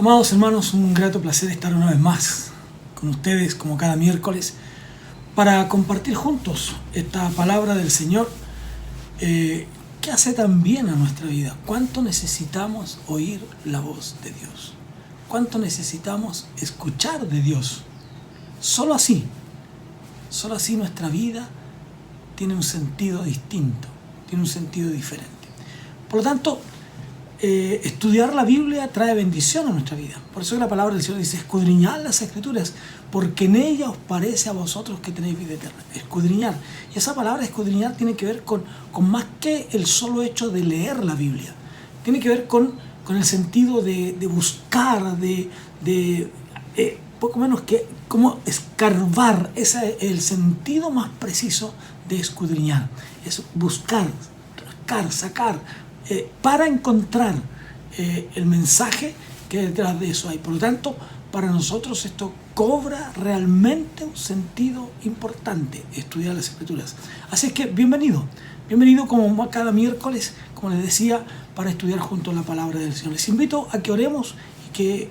Amados hermanos, un grato placer estar una vez más con ustedes, como cada miércoles, para compartir juntos esta palabra del Señor que hace tan bien a nuestra vida. ¿Cuánto necesitamos oír la voz de Dios? ¿Cuánto necesitamos escuchar de Dios? Solo así nuestra vida tiene un sentido distinto, tiene un sentido diferente. Por lo tanto, estudiar la Biblia trae bendición a nuestra vida. Por eso la palabra del Señor dice: escudriñad las Escrituras, porque en ellas os parece a vosotros que tenéis vida eterna. Escudriñar. Y esa palabra escudriñar tiene que ver con más que el solo hecho de leer la Biblia. Tiene que ver con el sentido de buscar, poco menos que como escarbar. Ese es el sentido más preciso de escudriñar. Es buscar, rascar, sacar, para encontrar el mensaje que detrás de eso hay. Por lo tanto, para nosotros esto cobra realmente un sentido importante, estudiar las Escrituras. Así es que bienvenido como cada miércoles, como les decía, para estudiar juntos la palabra del Señor. Les invito a que oremos y que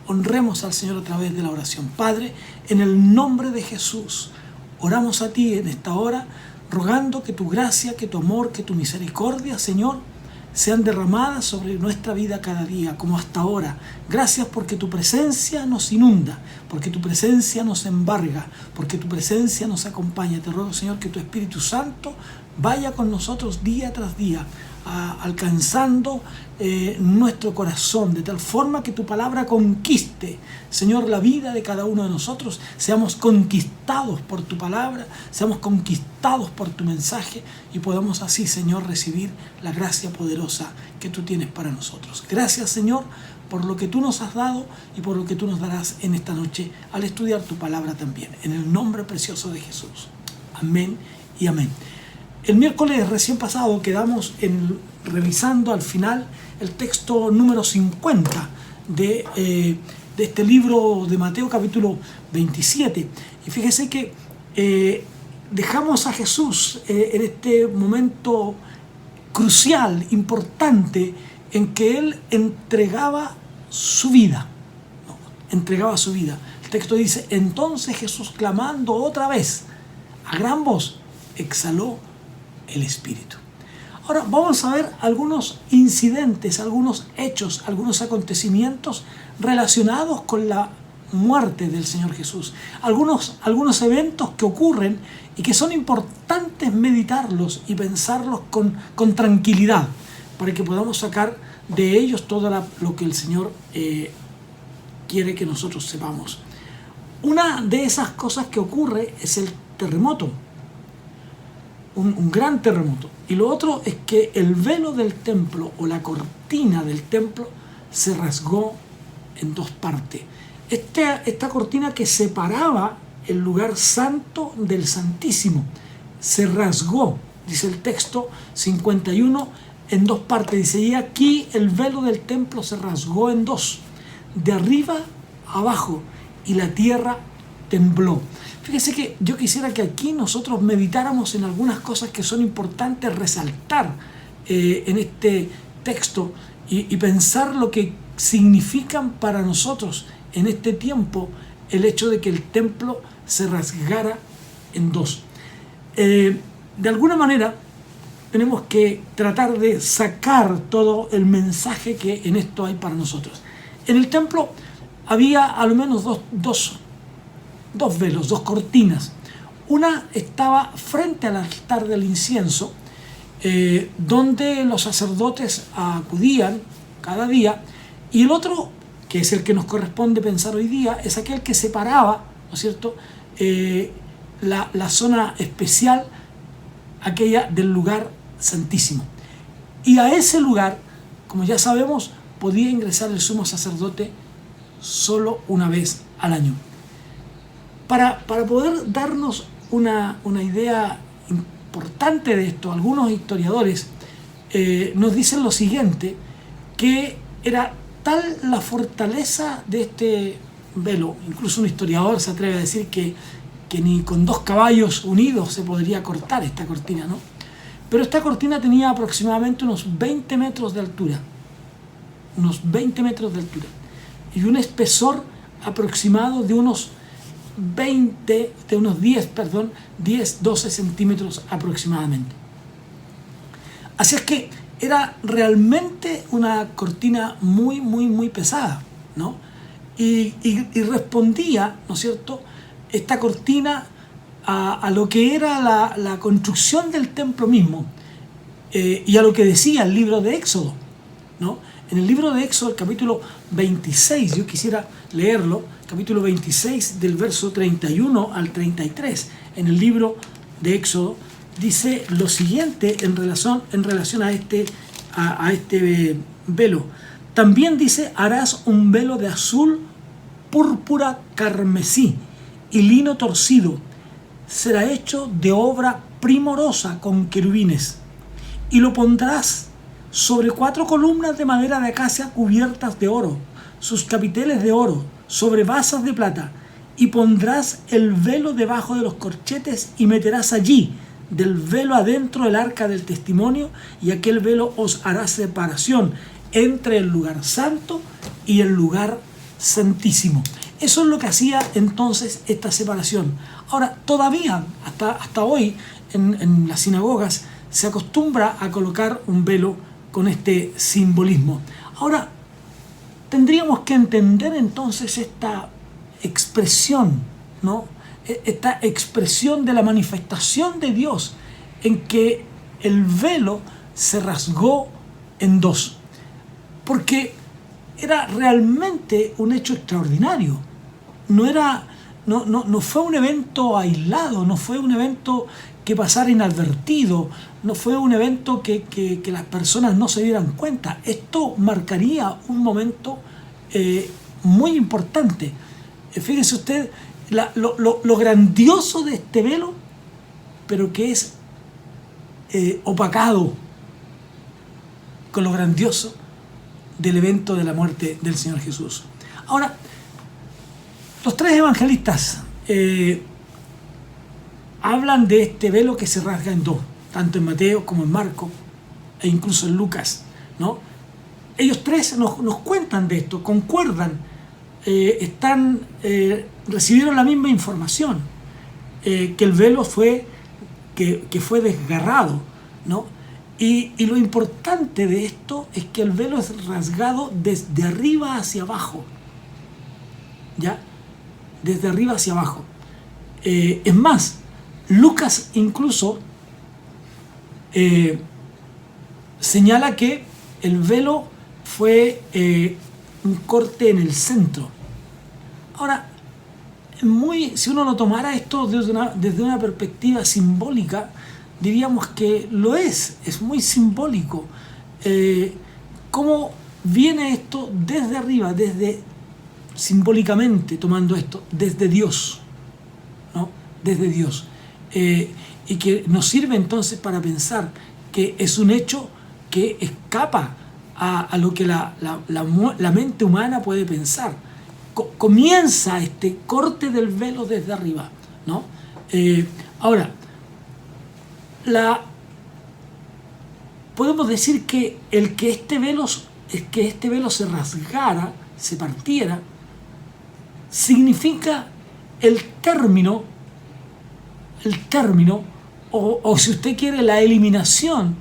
honremos al Señor a través de la oración. Padre, en el nombre de Jesús, oramos a ti en esta hora, rogando que tu gracia, que tu amor, que tu misericordia, Señor, sean derramadas sobre nuestra vida cada día, como hasta ahora. Gracias porque tu presencia nos inunda, porque tu presencia nos embarga, porque tu presencia nos acompaña. Te ruego, Señor, que tu Espíritu Santo vaya con nosotros día tras día, alcanzando nuestro corazón, de tal forma que tu palabra conquiste, Señor, la vida de cada uno de nosotros. Seamos conquistados por tu palabra, seamos conquistados por tu mensaje y podamos así, Señor, recibir la gracia poderosa que tú tienes para nosotros. Gracias, Señor, por lo que tú nos has dado y por lo que tú nos darás en esta noche al estudiar tu palabra también. En el nombre precioso de Jesús. Amén y amén. El miércoles recién pasado quedamos revisando al final el texto número 50 de este libro de Mateo, capítulo 27. Y fíjese que dejamos a Jesús en este momento crucial, importante, en que Él entregaba su vida. Entregaba su vida. El texto dice: entonces Jesús, clamando otra vez a gran voz, exhaló el Espíritu. Ahora vamos a ver algunos incidentes, algunos hechos, algunos acontecimientos relacionados con la muerte del Señor Jesús. Algunos eventos que ocurren y que son importantes meditarlos y pensarlos con tranquilidad, para que podamos sacar de ellos todo lo que el Señor quiere que nosotros sepamos. Una de esas cosas que ocurre es el terremoto. Un gran terremoto. Y lo otro es que el velo del templo o la cortina del templo se rasgó en dos partes. Esta cortina que separaba el lugar santo del santísimo se rasgó, dice el texto 51, en dos partes. Dice: y aquí el velo del templo se rasgó en dos, de arriba a abajo, y la tierra tembló. Fíjese que yo quisiera que aquí nosotros meditáramos en algunas cosas que son importantes resaltar en este texto y pensar lo que significan para nosotros en este tiempo el hecho de que el templo se rasgara en dos. De alguna manera tenemos que tratar de sacar todo el mensaje que en esto hay para nosotros. En el templo había al menos dos velos, dos cortinas. Una estaba frente al altar del incienso, donde los sacerdotes acudían cada día, y el otro, que es el que nos corresponde pensar hoy día, es aquel que separaba, ¿no es cierto?, la zona especial, aquella del lugar santísimo. Y a ese lugar, como ya sabemos, podía ingresar el sumo sacerdote solo una vez al año. Para poder darnos una idea importante de esto, algunos historiadores nos dicen lo siguiente, que era tal la fortaleza de este velo, incluso un historiador se atreve a decir que ni con 2 caballos unidos se podría cortar esta cortina, ¿no? Pero esta cortina tenía aproximadamente unos 20 metros de altura, y un espesor aproximado de unos 10, 12 centímetros aproximadamente. Así es que era realmente una cortina muy pesada, ¿no? Y respondía, ¿no es cierto?, esta cortina a lo que era la construcción del templo mismo, y a lo que decía el libro de Éxodo, ¿no? En el libro de Éxodo, el capítulo 26, yo quisiera leerlo, capítulo 26 del verso 31 al 33, en el libro de Éxodo, dice lo siguiente en relación a este velo. También dice: harás un velo de azul, púrpura, carmesí y lino torcido. Será hecho de obra primorosa con querubines. Y lo pondrás sobre 4 columnas de madera de acacia cubiertas de oro, sus capiteles de oro, sobre basas de plata. Y pondrás el velo debajo de los corchetes y meterás allí del velo adentro el arca del testimonio, y aquel velo os hará separación entre el lugar santo y el lugar santísimo. Eso es lo que hacía entonces esta separación. Ahora, todavía hasta hoy en las sinagogas se acostumbra a colocar un velo con este simbolismo. Ahora, tendríamos que entender entonces esta expresión, ¿no? Esta expresión de la manifestación de Dios, en que el velo se rasgó en dos, porque era realmente un hecho extraordinario. No fue un evento aislado, no fue un evento que pasara inadvertido, no fue un evento que las personas no se dieran cuenta. Esto marcaría un momento muy importante. Fíjese usted lo grandioso de este velo, pero que es opacado con lo grandioso del evento de la muerte del Señor Jesús. Ahora, los 3 evangelistas hablan de este velo que se rasga en dos, tanto en Mateo como en Marcos e incluso en Lucas, ¿no? Ellos 3 nos cuentan de esto, concuerdan, recibieron la misma información, que el velo fue desgarrado, ¿no? Y lo importante de esto es que el velo es rasgado desde arriba hacia abajo, ¿ya? Desde arriba hacia abajo. Es más, Lucas incluso señala que el velo fue un corte en el centro. Ahora, si uno lo tomara esto desde una perspectiva simbólica, diríamos que lo es muy simbólico. ¿Cómo viene esto desde arriba, simbólicamente tomando esto, desde Dios, ¿no? Desde Dios. Y que nos sirve entonces para pensar que es un hecho que escapa a lo que la mente humana puede pensar. Comienza este corte del velo desde arriba, ¿no? Ahora, podemos decir que este velo se rasgara, se partiera, significa el término, o si usted quiere, la eliminación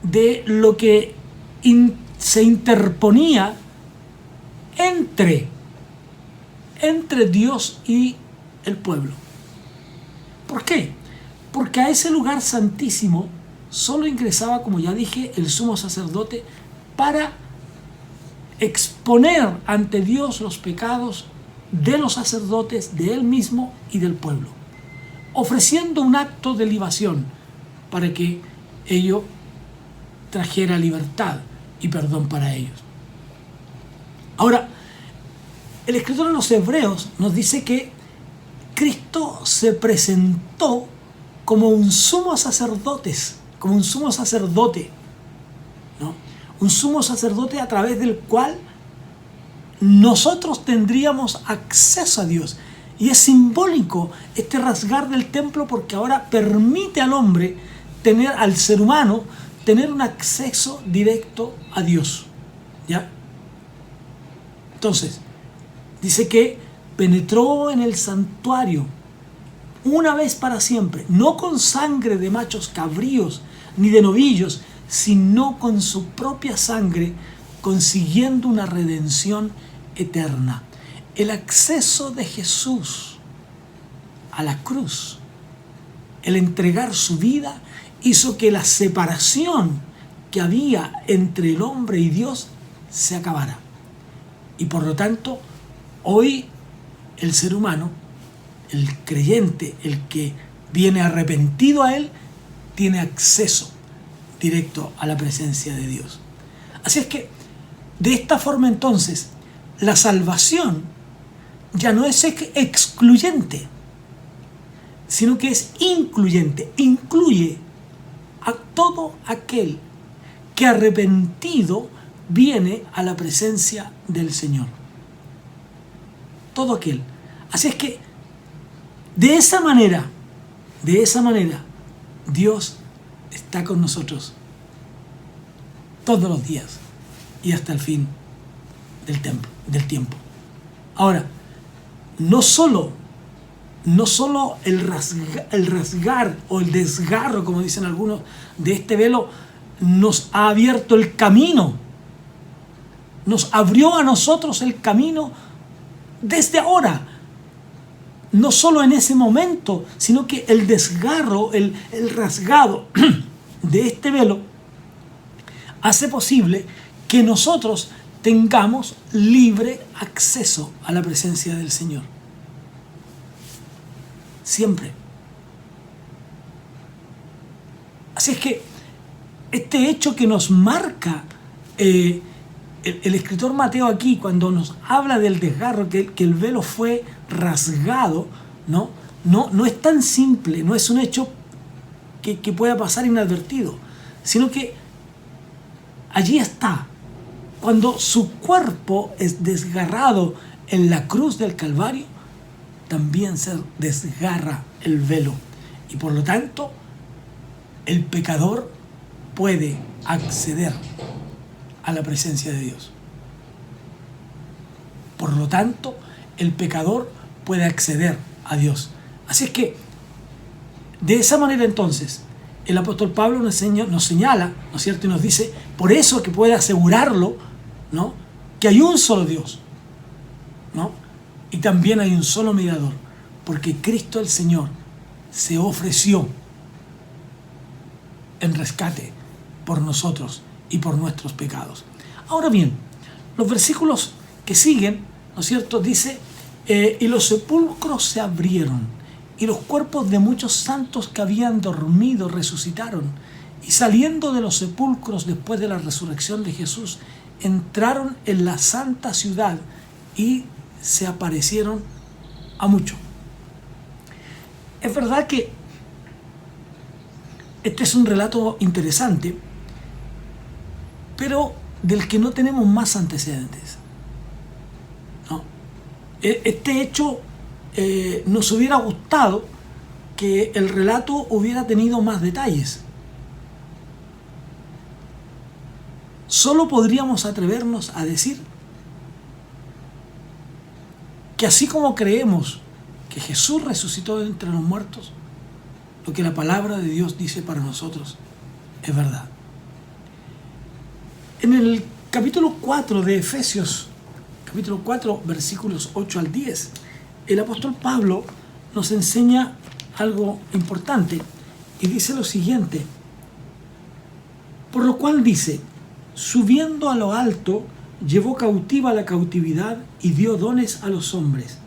de lo que se interponía entre Dios y el pueblo. ¿Por qué? Porque a ese lugar santísimo solo ingresaba, como ya dije, el sumo sacerdote para exponer ante Dios los pecados de los sacerdotes, de él mismo y del pueblo, ofreciendo un acto de libación para que ello trajera libertad y perdón para ellos. Ahora, el escritor de los Hebreos nos dice que Cristo se presentó como un sumo sacerdote, ¿no? Un sumo sacerdote a través del cual nosotros tendríamos acceso a Dios. Y es simbólico este rasgar del templo, porque ahora permite al ser humano, tener un acceso directo a Dios, ¿ya? Entonces, Dice que penetró en el santuario una vez para siempre, no con sangre de machos cabríos ni de novillos, sino con su propia sangre, consiguiendo una redención eterna. El acceso de Jesús a la cruz, el entregar su vida, hizo que la separación que había entre el hombre y Dios se acabara. Y por lo tanto, hoy el ser humano, el creyente, el que viene arrepentido a Él, tiene acceso directo a la presencia de Dios. Así es que, de esta forma entonces, la salvación ya no es excluyente, sino que es incluyente, incluye a todo aquel que arrepentido viene a la presencia del Señor. Todo aquel. Así es que, de esa manera, Dios está con nosotros todos los días y hasta el fin del tiempo. Ahora, no solo el rasgar o el desgarro, como dicen algunos, de este velo nos ha abierto el camino, nos abrió a nosotros el camino desde ahora. No solo en ese momento, sino que el desgarro, el rasgado de este velo hace posible que nosotros tengamos libre acceso a la presencia del Señor. Siempre. Así es que este hecho que nos marca el escritor Mateo aquí, cuando nos habla del desgarro, que el velo fue rasgado, no es tan simple, no es un hecho que pueda pasar inadvertido, sino que allí está. Cuando su cuerpo es desgarrado en la cruz del Calvario, también se desgarra el velo. Y por lo tanto, el pecador puede acceder a la presencia de Dios. Por lo tanto, el pecador puede acceder a Dios. Así es que, de esa manera entonces, el apóstol Pablo nos señala, ¿no es cierto? Y nos dice, por eso que puede asegurarlo, ¿no?, que hay un solo Dios, ¿no?, y también hay un solo mediador, porque Cristo el Señor se ofreció en rescate por nosotros y por nuestros pecados. Ahora bien, los versículos que siguen, ¿no es cierto?, dice, y los sepulcros se abrieron, y los cuerpos de muchos santos que habían dormido resucitaron, y saliendo de los sepulcros después de la resurrección de Jesús, entraron en la santa ciudad y se aparecieron a muchos. Es verdad que este es un relato interesante, pero del que no tenemos más antecedentes, ¿no? Este hecho nos hubiera gustado que el relato hubiera tenido más detalles. Solo podríamos atrevernos a decir que así como creemos que Jesús resucitó de entre los muertos, lo que la palabra de Dios dice para nosotros es verdad. En el capítulo 4 de Efesios, capítulo 4, versículos 8 al 10, el apóstol Pablo nos enseña algo importante y dice lo siguiente: por lo cual dice, subiendo a lo alto, llevó cautiva la cautividad y dio dones a los hombres.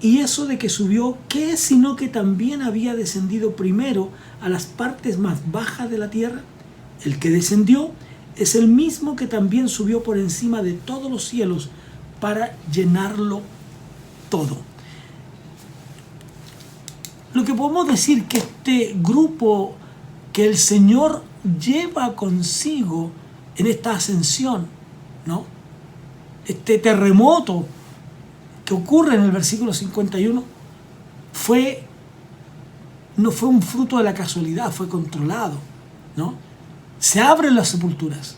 Y eso de que subió, ¿qué es sino que también había descendido primero a las partes más bajas de la tierra? El que descendió es el mismo que también subió por encima de todos los cielos para llenarlo todo. Lo que podemos decir que este grupo que el Señor lleva consigo en esta ascensión, ¿no?, este terremoto que ocurre en el versículo 51, no fue un fruto de la casualidad, fue controlado, ¿no? Se abren las sepulturas.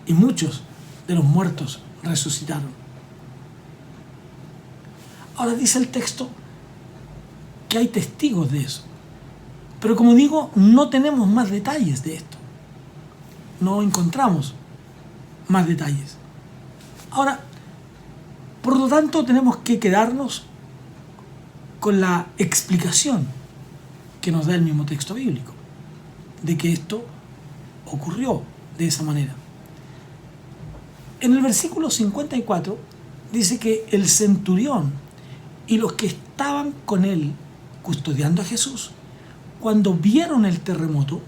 Y muchos de los muertos resucitaron. Ahora dice el texto que hay testigos de eso. Pero como digo, no tenemos más detalles de esto. No encontramos más detalles. Ahora, por lo tanto, tenemos que quedarnos con la explicación que nos da el mismo texto bíblico, de que esto ocurrió de esa manera. En el versículo 54 dice que el centurión y los que estaban con él custodiando a Jesús, cuando vieron el terremoto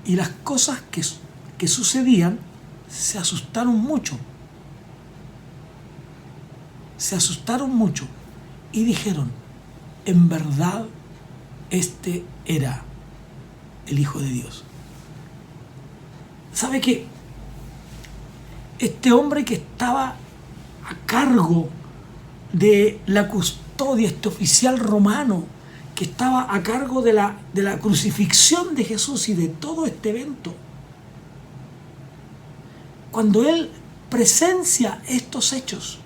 y las cosas que sucedían, se asustaron mucho. Se asustaron mucho y dijeron: en verdad, este era el Hijo de Dios. ¿Sabe qué? Este hombre que estaba a cargo de la custodia, este oficial romano que estaba a cargo de la crucifixión de Jesús y de todo este evento, cuando él presencia estos hechos,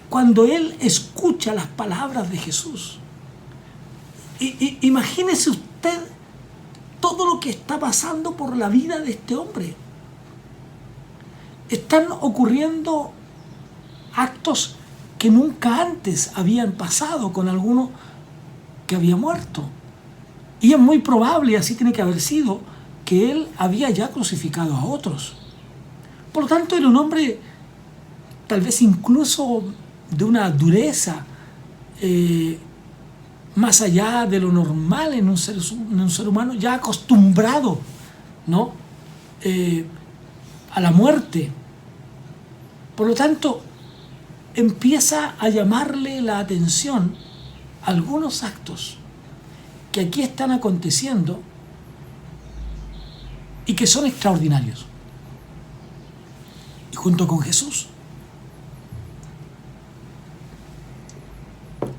cuando él escucha las palabras de Jesús, imagínese usted todo lo que está pasando por la vida de este hombre. Están ocurriendo actos que nunca antes habían pasado con alguno que había muerto. Y es muy probable, así tiene que haber sido, que él había ya crucificado a otros. Por lo tanto, era un hombre tal vez incluso de una dureza más allá de lo normal en un ser humano, ya acostumbrado, ¿no? A la muerte. Por lo tanto, empieza a llamarle la atención algunos actos que aquí están aconteciendo y que son extraordinarios. Y junto con Jesús,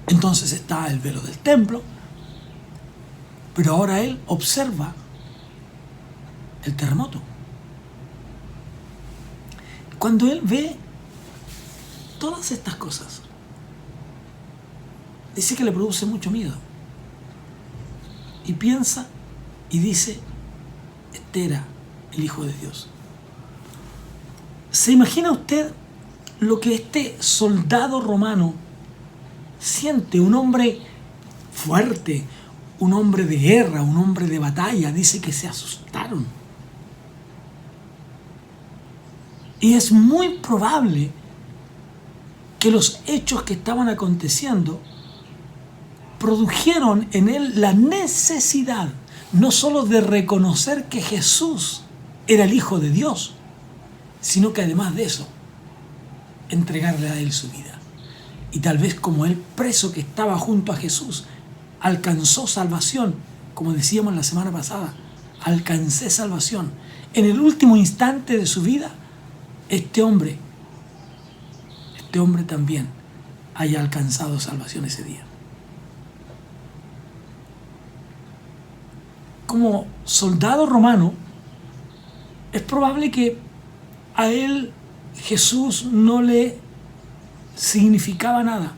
entonces está el velo del templo, pero ahora él observa el terremoto. Cuando él ve todas estas cosas, dice que le produce mucho miedo. Y piensa y dice: este era el Hijo de Dios. ¿Se imagina usted lo que este soldado romano siente? Un hombre fuerte, un hombre de guerra, un hombre de batalla. Dice que se asustaron. Y es muy probable que los hechos que estaban aconteciendo produjeron en él la necesidad no solo de reconocer que Jesús era el Hijo de Dios, sino que además de eso, entregarle a él su vida. Y tal vez como él, preso que estaba junto a Jesús, alcanzó salvación, como decíamos la semana pasada, alcancé salvación. En el último instante de su vida, este hombre también haya alcanzado salvación ese día. Como soldado romano, es probable que a él Jesús no le significaba nada.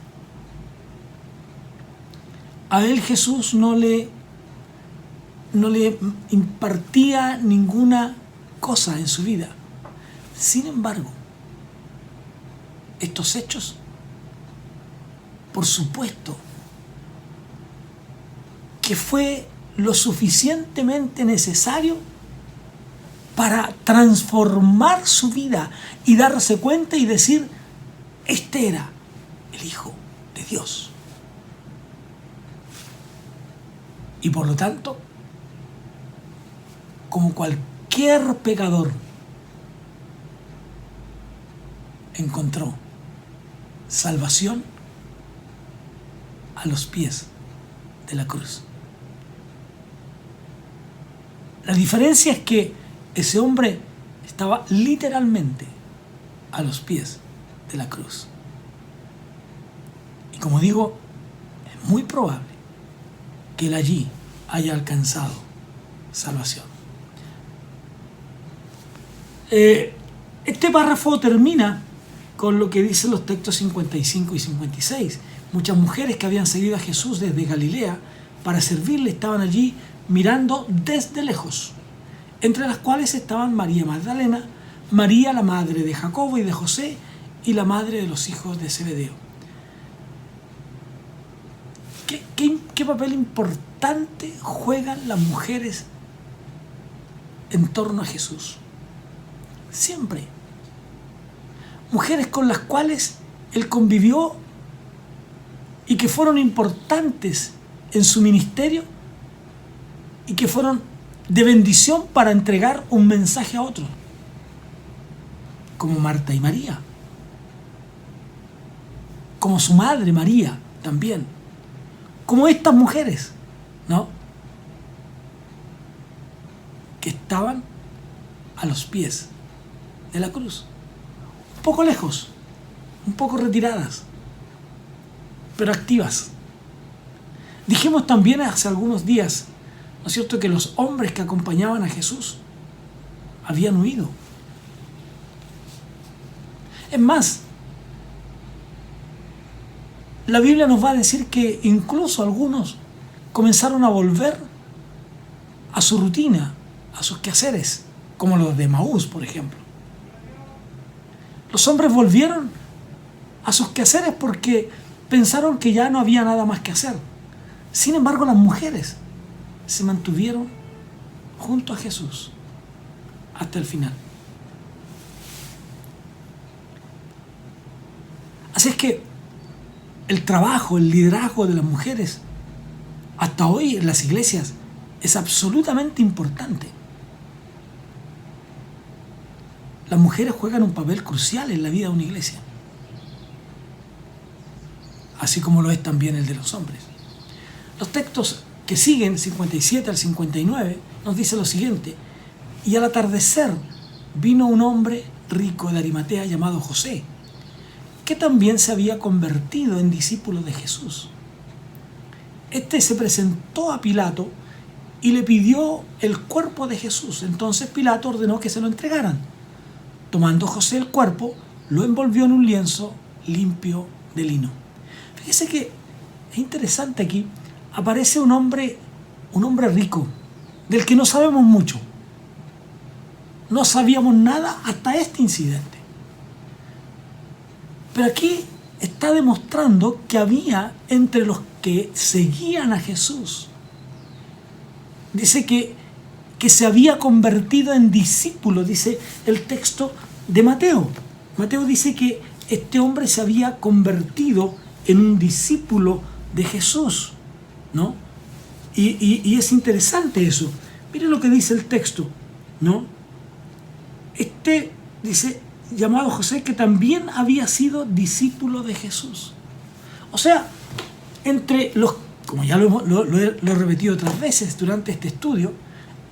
A él Jesús no le impartía ninguna cosa en su vida. Sin embargo, estos hechos, por supuesto, que fue lo suficientemente necesario para transformar su vida y darse cuenta y decir: este era el Hijo de Dios. Y por lo tanto, como cualquier pecador, encontró salvación a los pies de la cruz. La diferencia es que ese hombre estaba literalmente a los pies de la cruz. Y como digo, es muy probable que él allí haya alcanzado salvación. Este párrafo termina con lo que dicen los textos 55 y 56. Muchas mujeres que habían seguido a Jesús desde Galilea para servirle estaban allí mirando desde lejos, entre las cuales estaban María Magdalena, María la madre de Jacobo y de José y la madre de los hijos de Zebedeo. ¿Qué papel importante juegan las mujeres en torno a Jesús? Siempre. Mujeres con las cuales Él convivió y que fueron importantes en su ministerio y que fueron de bendición para entregar un mensaje a otros, como Marta y María, como su madre María también, como estas mujeres, ¿no?, que estaban a los pies de la cruz, un poco lejos, un poco retiradas, pero activas. Dijimos también hace algunos días, ¿no es cierto?, que los hombres que acompañaban a Jesús habían huido. Es más, la Biblia nos va a decir que incluso algunos comenzaron a volver a su rutina, a sus quehaceres, como los de Emaús, por ejemplo. Los hombres volvieron a sus quehaceres porque pensaron que ya no había nada más que hacer. Sin embargo, las mujeres se mantuvieron junto a Jesús hasta el final. Así es que el trabajo, el liderazgo de las mujeres, hasta hoy en las iglesias, es absolutamente importante. Las mujeres juegan un papel crucial en la vida de una iglesia, así como lo es también el de los hombres. Los textos que siguen, 57 al 59, nos dice lo siguiente: y al atardecer vino un hombre rico de Arimatea llamado José, que también se había convertido en discípulo de Jesús. Este se presentó a Pilato y le pidió el cuerpo de Jesús. Entonces Pilato ordenó que se lo entregaran. Tomando José el cuerpo, lo envolvió en un lienzo limpio de lino. Fíjese que es interesante aquí. Aparece un hombre rico, del que no sabemos mucho. No sabíamos nada hasta este incidente. Pero aquí está demostrando que había entre los que seguían a Jesús, dice que se había convertido en discípulo, dice el texto de Mateo. Mateo dice que este hombre se había convertido en un discípulo de Jesús, ¿no? Y es interesante eso. Miren lo que dice el texto, ¿no? Dice, llamado José, que también había sido discípulo de Jesús. O sea, entre los, como ya lo he repetido otras veces durante este estudio,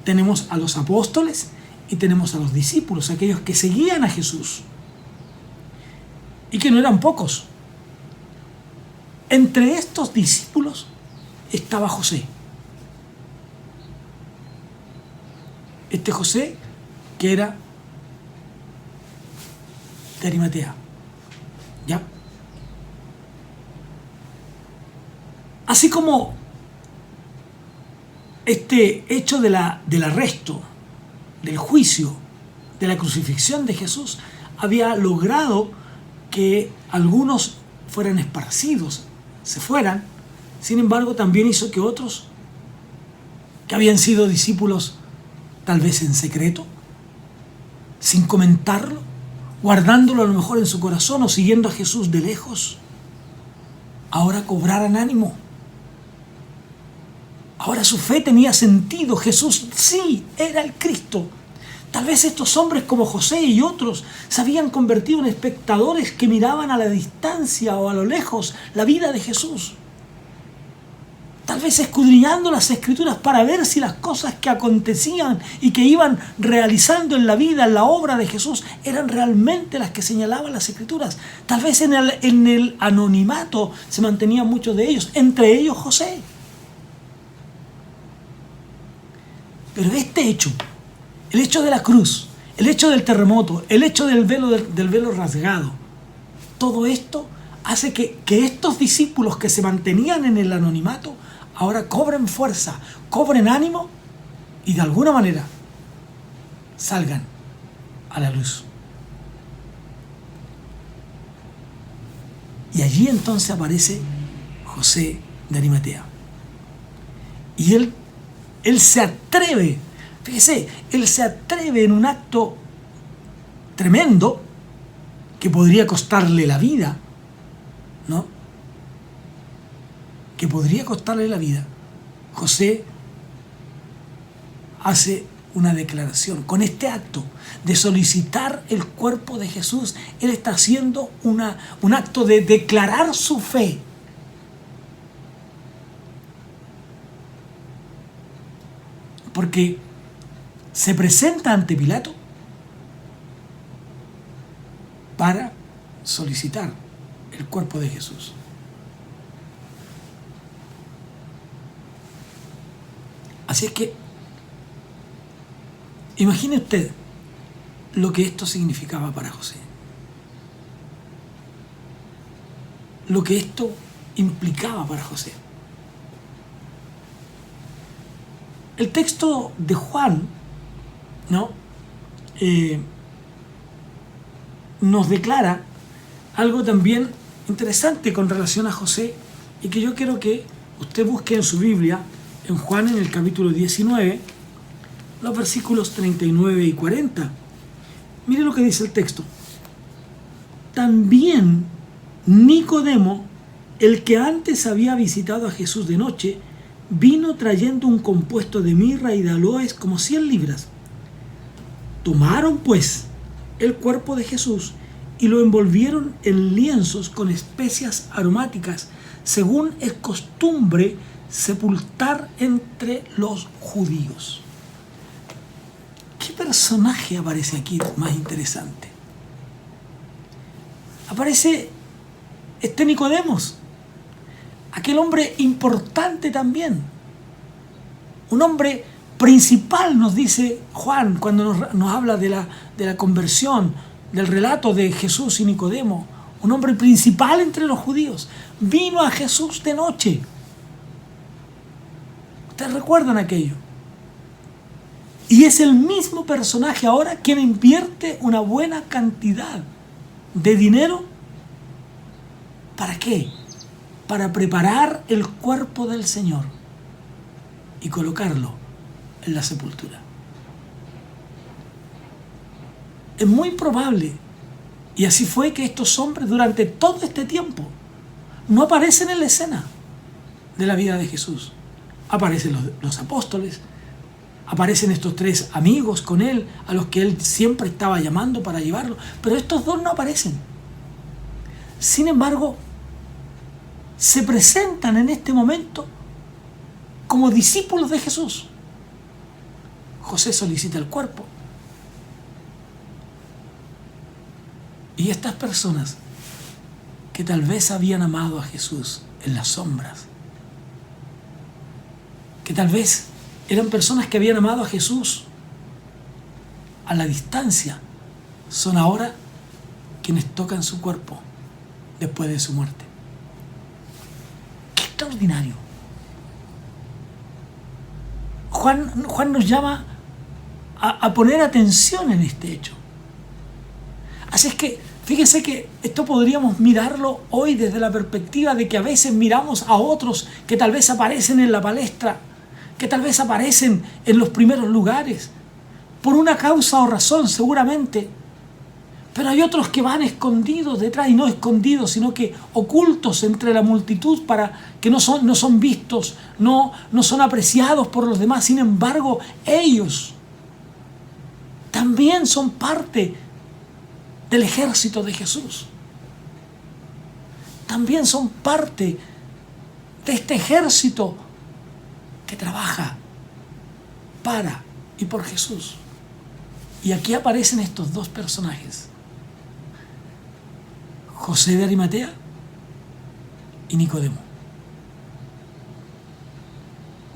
tenemos a los apóstoles y tenemos a los discípulos, aquellos que seguían a Jesús, y que no eran pocos. Entre estos discípulos estaba José. Este José que era de Arimatea. ¿Ya? Así como este hecho del arresto, del juicio, de la crucifixión de Jesús, había logrado que algunos fueran esparcidos, se fueran. Sin embargo, también hizo que otros, que habían sido discípulos tal vez en secreto, sin comentarlo, guardándolo a lo mejor en su corazón o siguiendo a Jesús de lejos, ahora cobraran ánimo. Ahora su fe tenía sentido. Jesús sí era el Cristo. Tal vez estos hombres como José y otros se habían convertido en espectadores que miraban a la distancia o a lo lejos la vida de Jesús. Tal vez escudriñando las Escrituras para ver si las cosas que acontecían y que iban realizando en la vida, en la obra de Jesús, eran realmente las que señalaban las Escrituras. Tal vez en el anonimato se mantenían muchos de ellos, entre ellos José. Pero este hecho, el hecho de la cruz, el hecho del terremoto, el hecho del velo rasgado, todo esto hace que estos discípulos que se mantenían en el anonimato ahora cobren fuerza, cobren ánimo y de alguna manera salgan a la luz. Y allí entonces aparece José de Arimatea. Y él se atreve, fíjese, él se atreve en un acto tremendo que podría costarle la vida, ¿no? Que podría costarle la vida. José hace una declaración. Con este acto de solicitar el cuerpo de Jesús, él está haciendo un acto de declarar su fe. Porque se presenta ante Pilato para solicitar el cuerpo de Jesús. Así es que imagine usted lo que esto significaba para José. Lo que esto implicaba para José. El texto de Juan, ¿no? Nos declara algo también interesante con relación a José y que yo quiero que usted busque en su Biblia, en Juan, en el capítulo 19, los versículos 39 y 40. Mire lo que dice el texto. También Nicodemo, el que antes había visitado a Jesús de noche, vino trayendo un compuesto de mirra y de aloes como 100 libras. Tomaron pues el cuerpo de Jesús y lo envolvieron en lienzos con especias aromáticas, según es costumbre sepultar entre los judíos. ¿Qué personaje aparece aquí más interesante? Aparece este Nicodemos, aquel hombre importante también, un hombre principal, nos dice Juan cuando nos habla de la conversión, del relato de Jesús y Nicodemo, un hombre principal entre los judíos. Vino a Jesús de noche. ¿Ustedes recuerdan aquello? Y es el mismo personaje ahora quien invierte una buena cantidad de dinero. ¿Para qué? Para preparar el cuerpo del Señor y colocarlo en la sepultura. Es muy probable, y así fue, que estos hombres durante todo este tiempo no aparecen en la escena de la vida de Jesús. Aparecen los apóstoles, aparecen estos 3 amigos con él, a los que él siempre estaba llamando para llevarlo, pero estos 2 no aparecen. Sin embargo, se presentan en este momento como discípulos de Jesús. José solicita el cuerpo. Y estas personas que tal vez habían amado a Jesús en las sombras, que tal vez eran personas que habían amado a Jesús a la distancia, son ahora quienes tocan su cuerpo después de su muerte. ¡Qué extraordinario! Juan nos llama a poner atención en este hecho. Así es que, fíjense que esto podríamos mirarlo hoy desde la perspectiva de que a veces miramos a otros que tal vez aparecen en la palestra, que tal vez aparecen en los primeros lugares, por una causa o razón seguramente, pero hay otros que van escondidos detrás, y no escondidos, sino que ocultos entre la multitud, para que no son vistos, no son apreciados por los demás. Sin embargo, ellos también son parte del ejército de Jesús. También son parte de este ejército que trabaja para y por Jesús. Y aquí aparecen estos 2 personajes, José de Arimatea y Nicodemo,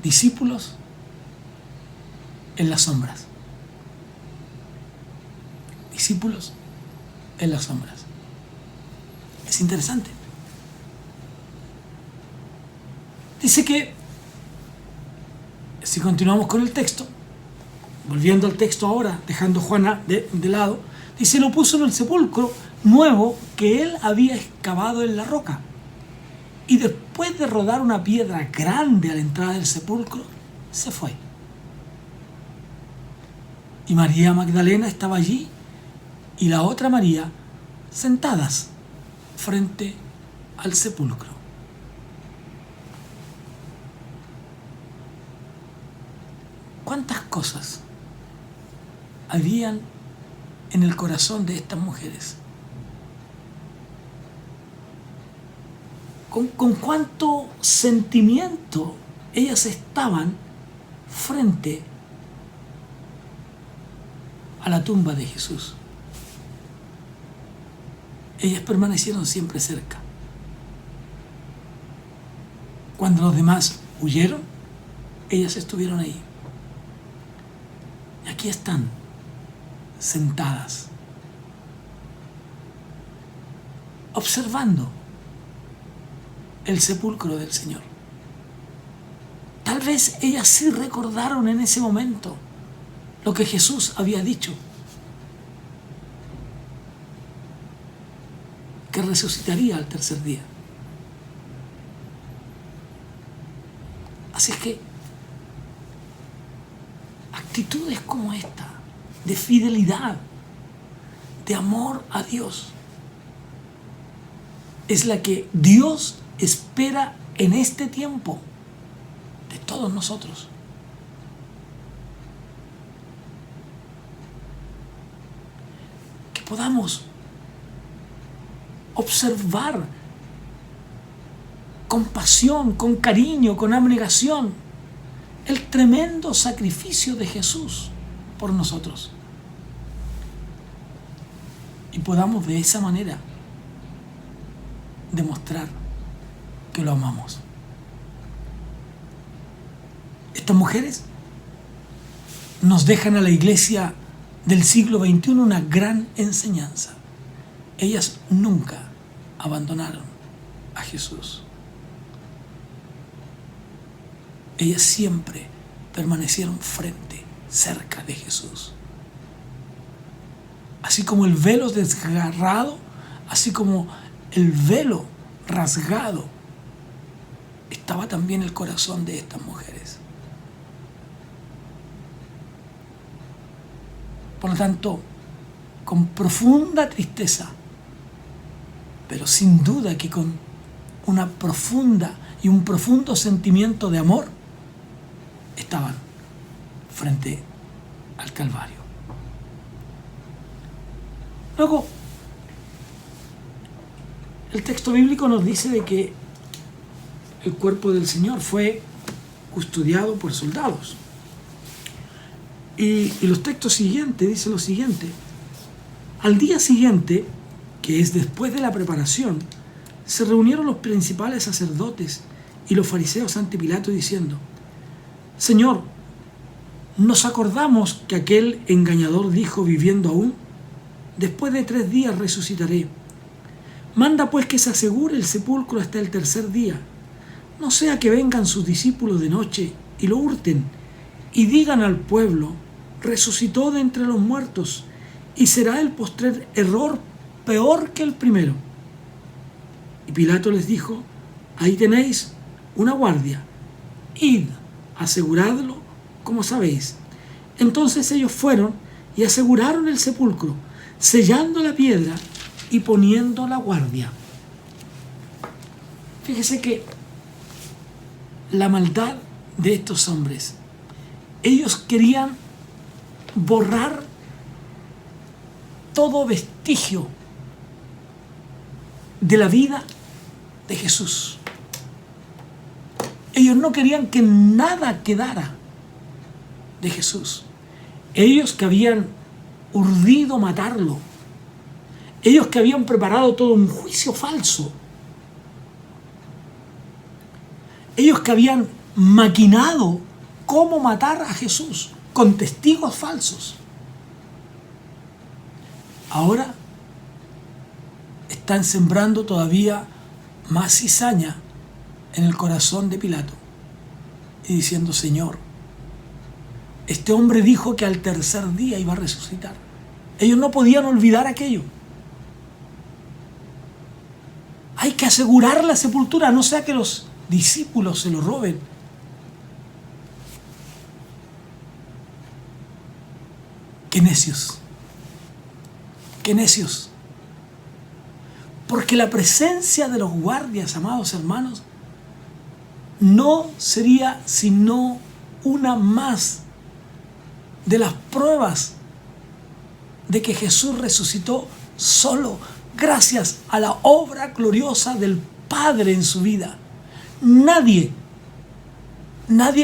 discípulos en las sombras. discípulos en las sombras. Es interesante. Dice que, si continuamos con el texto, volviendo al texto ahora, dejando Juana de lado, dice: lo puso en el sepulcro nuevo que él había excavado en la roca. Y después de rodar una piedra grande a la entrada del sepulcro, se fue. Y María Magdalena estaba allí y la otra María sentadas frente al sepulcro. ¿Cuántas cosas habían en el corazón de estas mujeres? Con cuánto sentimiento ellas estaban frente a la tumba de Jesús. Ellas permanecieron siempre cerca. Cuando los demás huyeron, ellas estuvieron ahí. Y aquí están, sentadas, observando el sepulcro del Señor. Tal vez ellas sí recordaron en ese momento lo que Jesús había dicho, que resucitaría al tercer día. Así es que actitudes como esta, de fidelidad, de amor a Dios, es la que Dios espera en este tiempo de todos nosotros. Que podamos observar con pasión, con cariño, con abnegación el tremendo sacrificio de Jesús por nosotros. Y podamos de esa manera demostrar que lo amamos. Estas mujeres nos dejan a la iglesia del siglo XXI una gran enseñanza. Ellas nunca abandonaron a Jesús. Ellas siempre permanecieron cerca de Jesús. Así como el velo desgarrado, así como el velo rasgado, estaba también el corazón de estas mujeres. Por lo tanto, con profunda tristeza, pero sin duda que con una profunda y un profundo sentimiento de amor, estaban frente al Calvario. Luego, el texto bíblico nos dice de que el cuerpo del Señor fue custodiado por soldados. Y los textos siguientes dicen lo siguiente: al día siguiente, que es después de la preparación, se reunieron los principales sacerdotes y los fariseos ante Pilato diciendo: Señor, nos acordamos que aquel engañador dijo viviendo aún: después de 3 días resucitaré. Manda pues que se asegure el sepulcro hasta el tercer día, no sea que vengan sus discípulos de noche y lo hurten y digan al pueblo: resucitó de entre los muertos, y será el postrer error peor que el primero. Y Pilato les dijo: ahí tenéis una guardia, id, aseguradlo como sabéis. Entonces ellos fueron y aseguraron el sepulcro, sellando la piedra y poniendo la guardia. Fíjese que la maldad de estos hombres, ellos querían borrar todo vestigio de la vida de Jesús. Ellos no querían que nada quedara de Jesús. Ellos que habían urdido matarlo, ellos que habían preparado todo un juicio falso, ellos que habían maquinado cómo matar a Jesús con testigos falsos, ahora están sembrando todavía más cizaña en el corazón de Pilato y diciendo: Señor, este hombre dijo que al tercer día iba a resucitar. Ellos no podían olvidar aquello. Hay que asegurar la sepultura, no sea que los discípulos se lo roben. ¡Qué necios! ¡Qué necios! Porque la presencia de los guardias, amados hermanos, no sería sino una más de las pruebas de que Jesús resucitó solo gracias a la obra gloriosa del Padre en su vida. Nadie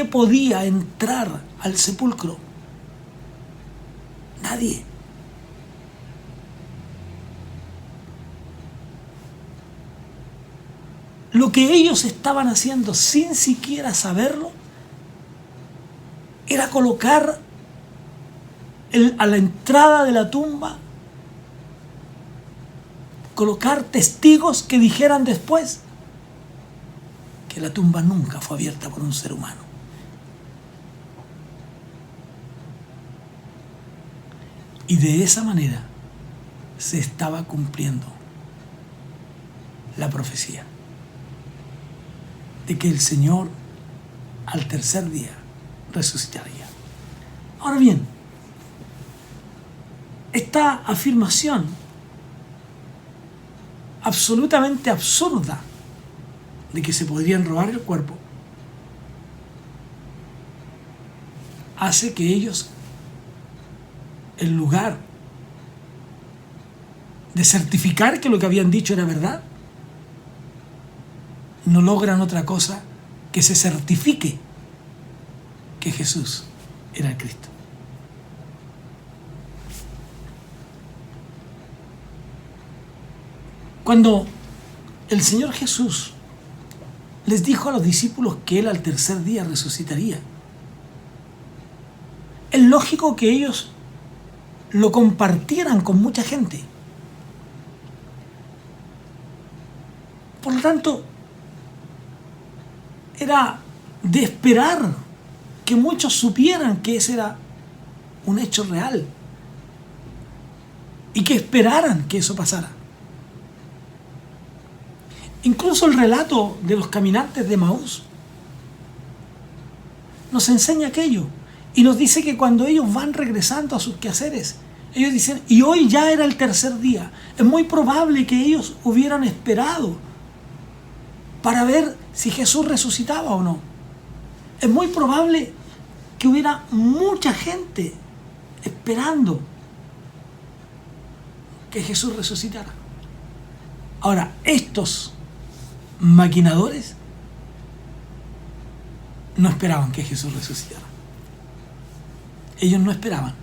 podía entrar al sepulcro. Nadie. Lo que ellos estaban haciendo sin siquiera saberlo era colocar a la entrada de la tumba, colocar testigos que dijeran después que la tumba nunca fue abierta por un ser humano. Y de esa manera se estaba cumpliendo la profecía de que el Señor al tercer día resucitaría. Ahora bien, esta afirmación absolutamente absurda de que se podrían robar el cuerpo hace que ellos, en lugar de certificar que lo que habían dicho era verdad, no logran otra cosa que se certifique que Jesús era el Cristo. Cuando el Señor Jesús les dijo a los discípulos que Él al tercer día resucitaría, es lógico que ellos lo compartieran con mucha gente. Por lo tanto, era de esperar que muchos supieran que ese era un hecho real y que esperaran que eso pasara. Incluso el relato de los caminantes de Emaús nos enseña aquello y nos dice que cuando ellos van regresando a sus quehaceres, ellos dicen: y hoy ya era el tercer día. Es muy probable que ellos hubieran esperado para ver si Jesús resucitaba o no. Es muy probable que hubiera mucha gente esperando que Jesús resucitara. Ahora, estos maquinadores no esperaban que Jesús resucitara. Ellos no esperaban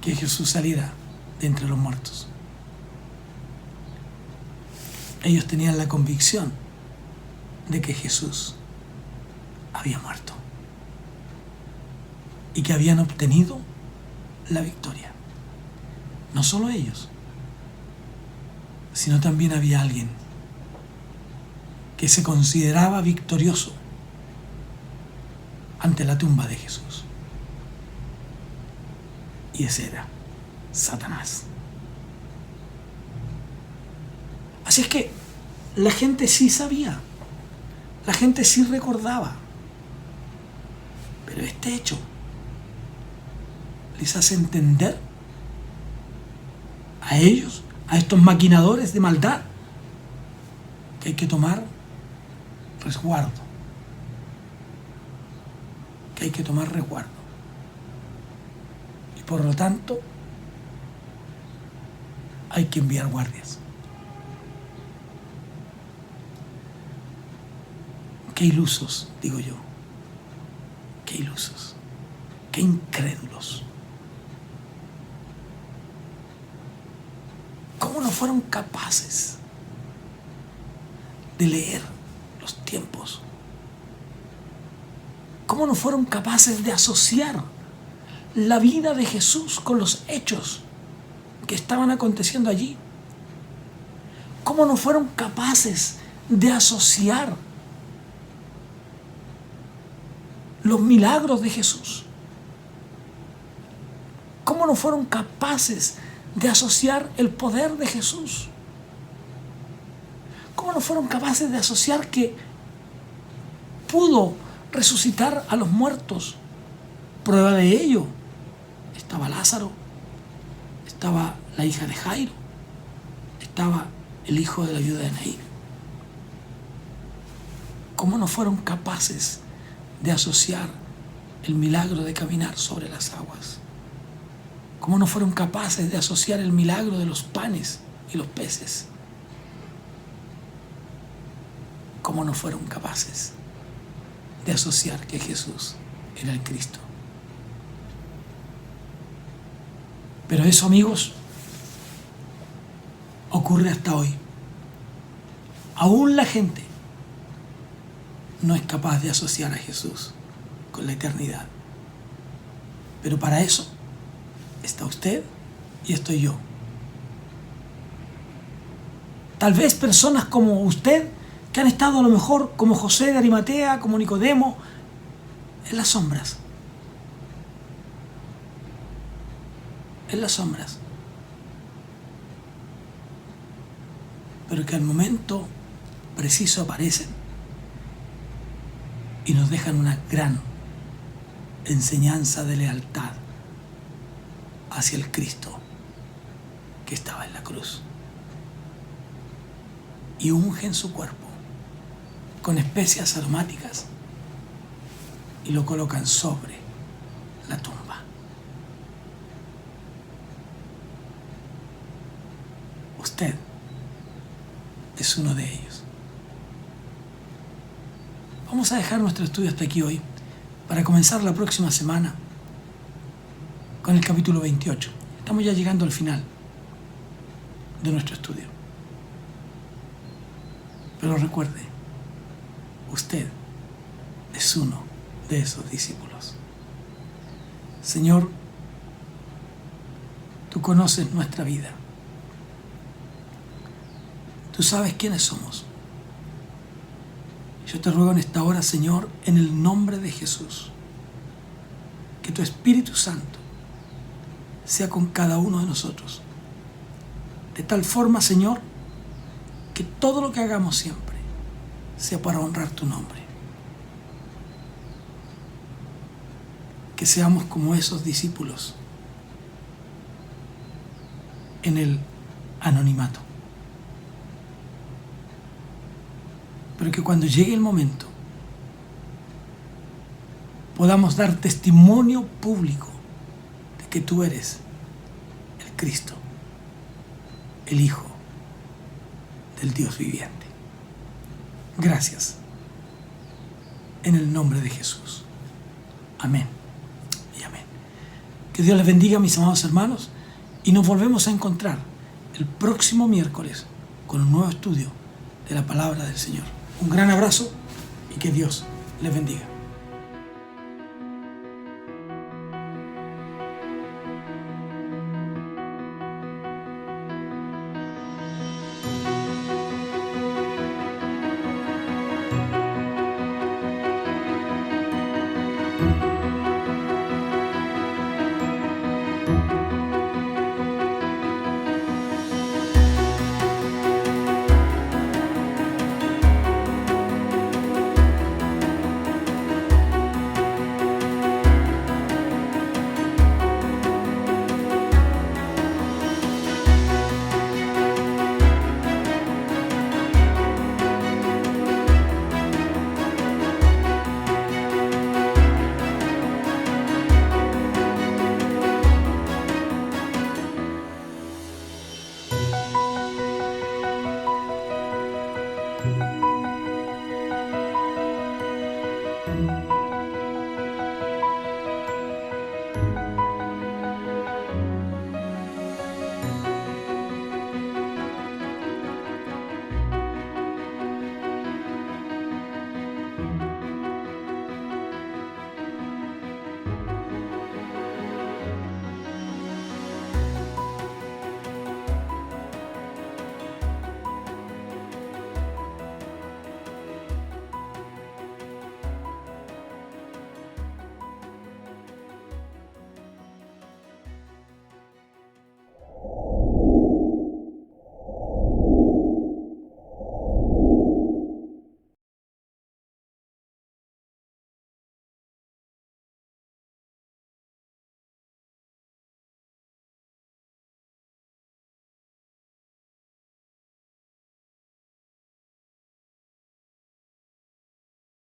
que Jesús saliera de entre los muertos. Ellos tenían la convicción de que Jesús había muerto y que habían obtenido la victoria. No solo ellos, sino también había alguien que se consideraba victorioso ante la tumba de Jesús. Y ese era Satanás. Así es que la gente sí sabía, la gente sí recordaba, pero este hecho les hace entender a ellos, a estos maquinadores de maldad, que hay que tomar resguardo, que hay que tomar resguardo. Y por lo tanto, hay que enviar guardias. Qué ilusos, digo yo. Qué ilusos. Qué incrédulos. ¿Cómo no fueron capaces de leer los tiempos? ¿Cómo no fueron capaces de asociar la vida de Jesús con los hechos que estaban aconteciendo allí? ¿Cómo no fueron capaces de asociar los milagros de Jesús? ¿Cómo no fueron capaces de asociar el poder de Jesús? ¿Cómo no fueron capaces de asociar que pudo resucitar a los muertos? Prueba de ello, estaba Lázaro, estaba la hija de Jairo, estaba el hijo de la viuda de Naín. ¿Cómo no fueron capaces de asociar el milagro de caminar sobre las aguas? ¿Cómo no fueron capaces de asociar el milagro de los panes y los peces? ¿Cómo no fueron capaces de asociar que Jesús era el Cristo? Pero eso, amigos, ocurre hasta hoy. Aún la gente no es capaz de asociar a Jesús con la eternidad. Pero para eso está usted y estoy yo. Tal vez personas como usted, que han estado a lo mejor como José de Arimatea, como Nicodemo, en las sombras. En las sombras. Pero que al momento preciso aparecen y nos dejan una gran enseñanza de lealtad hacia el Cristo que estaba en la cruz. Y ungen su cuerpo con especias aromáticas y lo colocan sobre la tumba. Usted es uno de ellos. Vamos a dejar nuestro estudio hasta aquí hoy para comenzar la próxima semana con el capítulo 28. Estamos ya llegando al final de nuestro estudio. Pero recuerde, usted es uno de esos discípulos. Señor, tú conoces nuestra vida. Tú sabes quiénes somos. Yo te ruego en esta hora, Señor, en el nombre de Jesús, que tu Espíritu Santo sea con cada uno de nosotros. De tal forma, Señor, que todo lo que hagamos siempre sea para honrar tu nombre. Que seamos como esos discípulos en el anonimato. Pero que cuando llegue el momento podamos dar testimonio público de que tú eres el Cristo, el Hijo del Dios viviente. Gracias. En el nombre de Jesús. Amén y amén. Que Dios les bendiga, mis amados hermanos, y nos volvemos a encontrar el próximo miércoles con un nuevo estudio de la palabra del Señor. Un gran abrazo y que Dios les bendiga.